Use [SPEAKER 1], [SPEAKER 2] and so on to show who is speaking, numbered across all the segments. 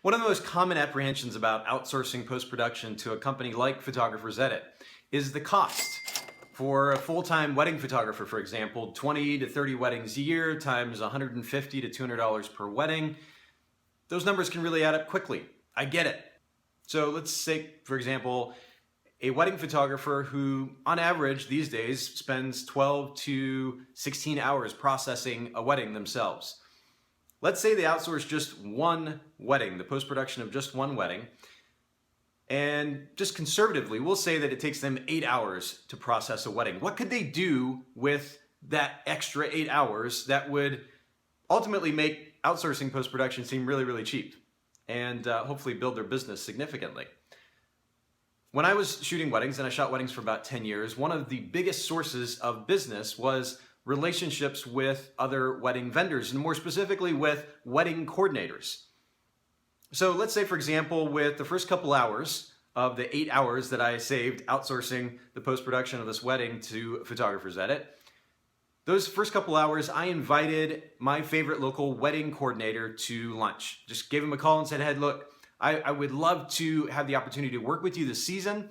[SPEAKER 1] One of the most common apprehensions about outsourcing post-production to a company like Photographer's Edit is the cost. For a full-time wedding photographer, for example, 20 to 30 weddings a year times $150 to $200 per wedding, those numbers can really add up quickly. I get it. So let's say, for example, a wedding photographer who, on average, these days spends 12 to 16 hours processing a wedding themselves. Let's say they outsource just one wedding, the post-production of just one wedding, and just conservatively, we'll say that it takes them 8 hours to process a wedding. What could they do with that extra 8 hours that would ultimately make outsourcing post-production seem really, really cheap and hopefully build their business significantly? When I was shooting weddings, and I shot weddings for about 10 years, one of the biggest sources of business was relationships with other wedding vendors, and more specifically with wedding coordinators. So let's say, for example, with the first couple hours of the 8 hours that I saved outsourcing the post-production of this wedding to Photographer's Edit, those first couple hours, I invited my favorite local wedding coordinator to lunch. Just gave him a call and said, hey, look, I would love to have the opportunity to work with you this season.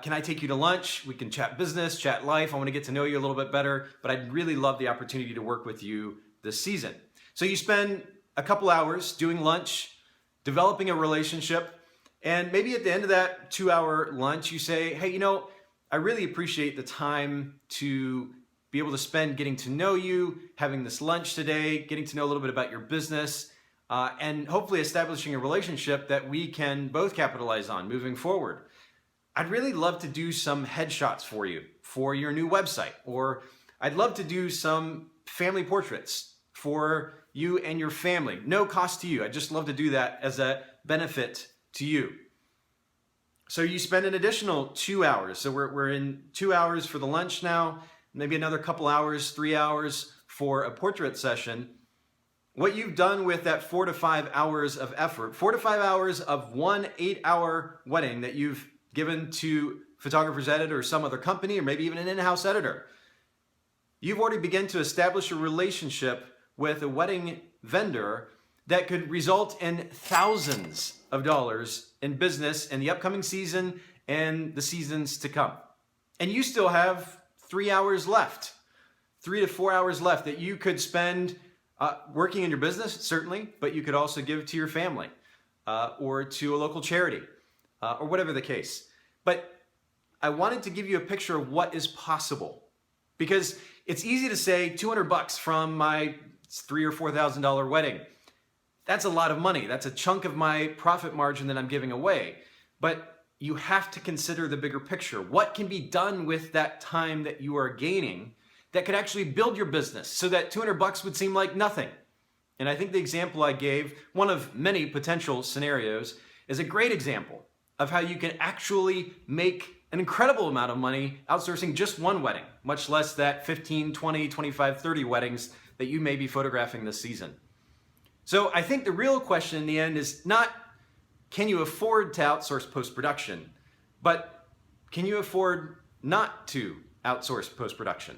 [SPEAKER 1] Can I take you to lunch? We can chat business, chat life. I want to get to know you a little bit better, but I'd really love the opportunity to work with you this season. So you spend a couple hours doing lunch, developing a relationship, and maybe at the end of that 2-hour lunch, you say, hey, I really appreciate the time to be able to spend getting to know you, having this lunch today, getting to know a little bit about your business, and hopefully establishing a relationship that we can both capitalize on moving forward. I'd really love to do some headshots for you for your new website, or I'd love to do some family portraits for you and your family. No cost to you. I'd just love to do that as a benefit to you. So you spend an additional 2 hours. So we're in 2 hours for the lunch now, maybe another couple hours, 3 hours for a portrait session. What you've done with that 4 to 5 hours of effort, 4 to 5 hours of one 8-hour wedding that you've given to Photographer's Edit or some other company, or maybe even an in-house editor, you've already begun to establish a relationship with a wedding vendor that could result in thousands of dollars in business in the upcoming season and the seasons to come. And you still have 3 hours left, 3 to 4 hours left that you could spend working in your business, certainly, but you could also give to your family or to a local charity or whatever the case. But I wanted to give you a picture of what is possible, because it's easy to say $200 from my $3,000 or $4,000 wedding. That's a lot of money. That's a chunk of my profit margin that I'm giving away. But you have to consider the bigger picture. What can be done with that time that you are gaining that could actually build your business so that $200 would seem like nothing? And I think the example I gave, one of many potential scenarios, is a great example of how you can actually make an incredible amount of money outsourcing just one wedding, much less that 15, 20, 25, 30 weddings that you may be photographing this season. So I think the real question in the end is not, can you afford to outsource post-production, but can you afford not to outsource post-production?